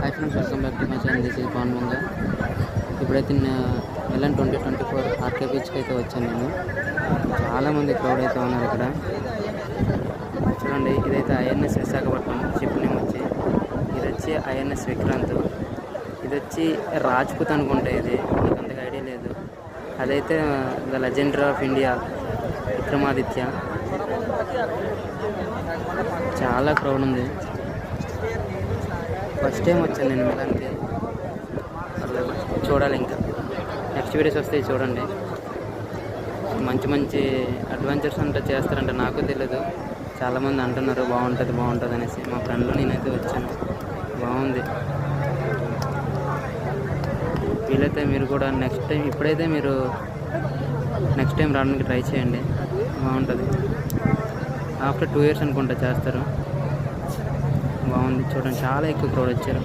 Hi friends, welcome back to my channel. This is Pavan Munga. ఇప్పుడైతే LN 2024 RK బీచ్కి అయితే వచ్చాను నేను. చాలామంది క్రౌడ్ అయితే ఉన్నారు ఇక్కడ. చూడండి, ఇదైతే INS విశాఖపట్నం షిప్ నేమ్ వచ్చి. ఇది వచ్చి INS విక్రాంత్. ఇది వచ్చి రాజ్పుత్ అనుకుంటే, ఇది నాకు అంతగా ఐడియా లేదు. అదైతే the legendary of India Vikramaditya. చాలా క్రౌడ్ ఉంది. ఫస్ట్ టైం వచ్చాను నేను మిలాన్కి. చూడాలి, ఇంకా నెక్స్ట్ వీడియోస్ వస్తాయి చూడండి. మంచి మంచి అడ్వెంచర్స్ అంతా చేస్తారంట, నాకు తెలియదు. చాలామంది అంటున్నారు బాగుంటుంది అనేసి. మా ఫ్రెండ్లో నేనైతే వచ్చాను, బాగుంది. వీలైతే మీరు కూడా నెక్స్ట్ టైం, ఇప్పుడైతే మీరు నెక్స్ట్ టైం రావడానికి ట్రై చేయండి, బాగుంటుంది. ఆఫ్టర్ 2 years అనుకుంటా చేస్తారు. బాగుంది చూడండి, చాలా ఎక్కువ క్రౌడ్ వచ్చారు.